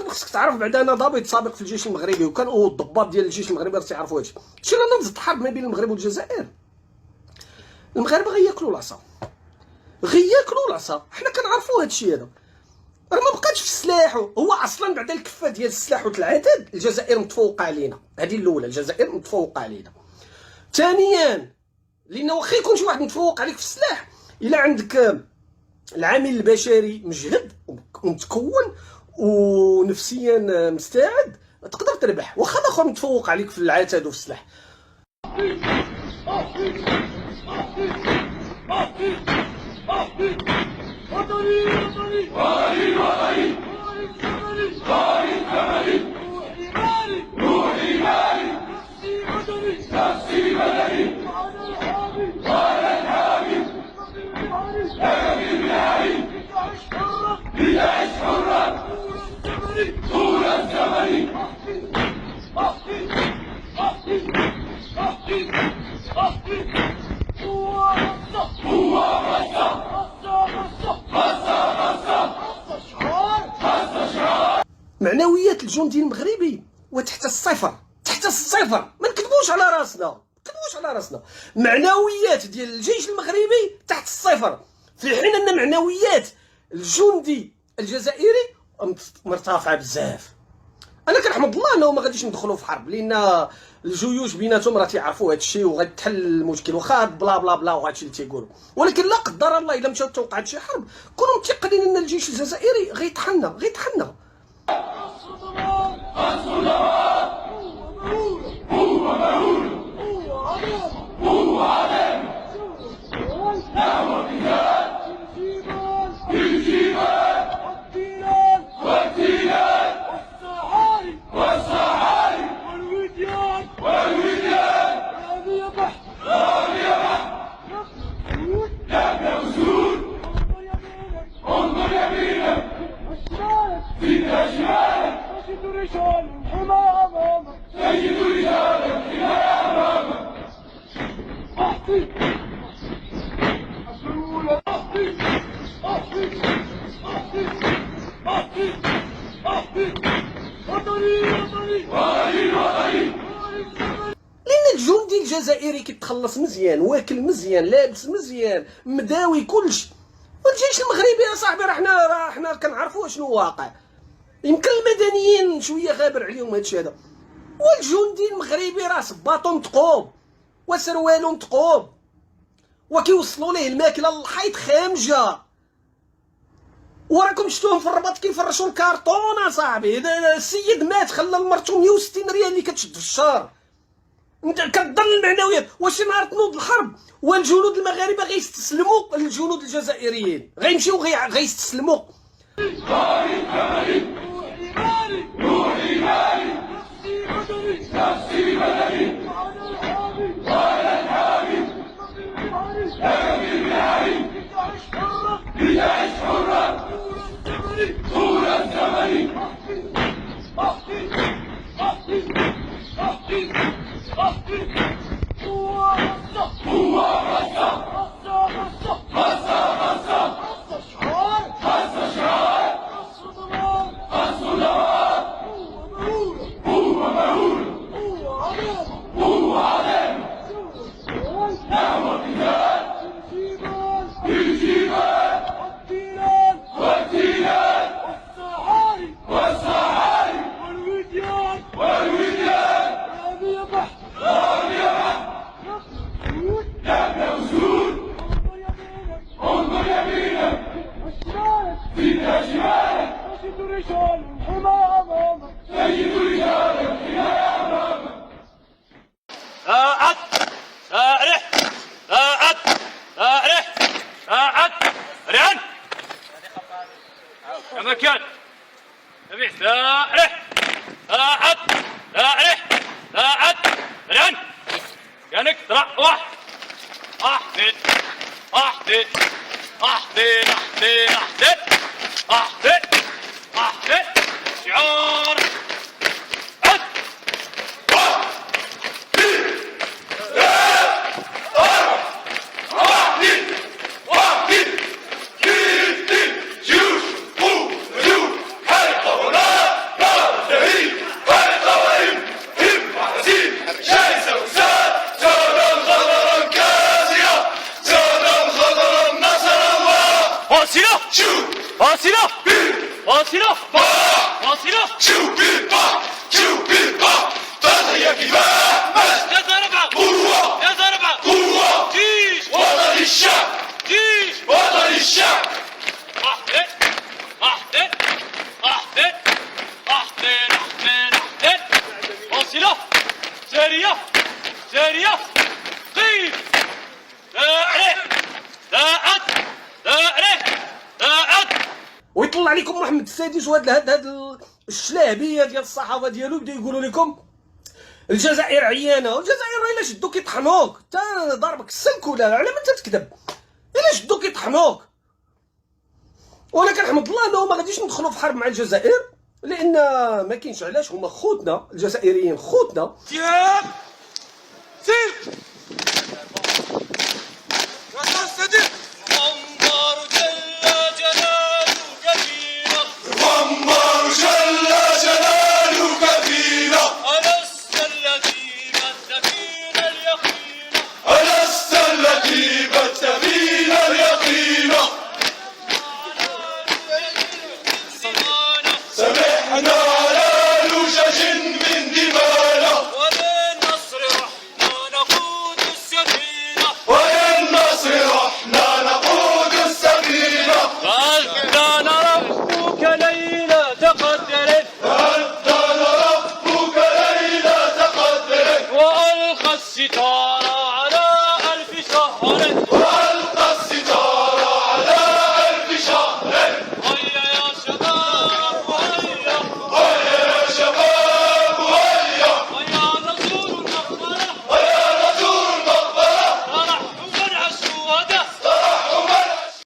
خصك تعرف بعدا انا ضابط سابق في الجيش المغربي، وكانوا الضباط ديال الجيش المغربي راه تيعرفوا هادشي. شي لنا نبزت حرب ما بين المغرب والجزائر، المغاربه غياكلوا العصا، غياكلوا العصا. حنا كنعرفوا هادشي هذا. راه ما بقاتش في السلاح، هو اصلا بعدا الكفه ديال السلاح والعتاد الجزائر متفوقه علينا. هذه الاولى، الجزائر متفوقه علينا. ثانيا لان واخا يكون شي واحد متفوق عليك في السلاح، الا عندك العامل البشري مجهد ومتكون ونفسيا مستعد تقدر تربح، واخا الاخر متفوق عليك في العتاد وفي السلاح. معنويات الجندي المغربي وتحت الصفر، تحت الصفر. ما نكذبوش على راسنا، ما نكذبوش على راسنا. معنويات ديال الجيش المغربي تحت الصفر، في حين ان معنويات الجندي الجزائري مرتفعه بزاف. انا كنحمد الله انه ما غاديش ندخلوا في حرب، لان الجيوش بيناتهم راه تيعرفوا هذا الشيء وغتحل المشكل، واخا بلا بلا بلا وهادشي اللي تيقولوا. ولكن لا قدر الله الا مشات توقعت شي حرب، كونوا متيقنين ان الجيش الجزائري غيتحنى. لان الجندي الجزائري كيتخلص مزيان، واكل مزيان، لابس مزيان، مداوي كلشي. والجيش المغربي يا صاحبي راه حنا كنعرفوا شنو واقع. يمكن المدنيين شويه غابر عليهم هادشي هذا، والجندي المغربي راه صباطو متقوب وسروالو متقوب، وكيوصلوا ليه الماكله للحيط خامجه. وراكم شفتوهم في الرباط كيفرشوا الكارطون صاحبي. السيد مات خلى لمرتو 160 ريال اللي كتشد في الشهر. انت كتظن المعنويات. واش نهار تنوض الحرب والجنود المغاربه غيستسلموا للجنود الجزائريين؟ غيمشيو غيستسلموا. مكان نبي سارح ساعد سارح ساعد رن كانك ترى واحد احسن احسن احسن احسن احسن احسن احسن شعار Hola! فاصلة فاصلة فاصلة هي كفاح جزء ربعة قوة جزء ربعة قوة جيش وطن الشعب جيش وطن الشعب أحسن أحسن أحسن أحسن أحسن أحسن فاصلة سارية سارية قيف دائرة داعت دائرة داعت ويطلع عليكم محمد السادس وهاد الشلاهبيه ديال الصحافه ديالو يبداو يقولوا لكم الجزائر عيانه، والجزائر الا شدو كيطحنوك انت ضاربك السلك ولا على من تكذب، الا شدو كيطحنوك. وانا كنحمد الله انه ما غاديش ندخلوا في حرب مع الجزائر، لان ما كاينش علاش، هما خوتنا الجزائريين خوتنا. ثياب سير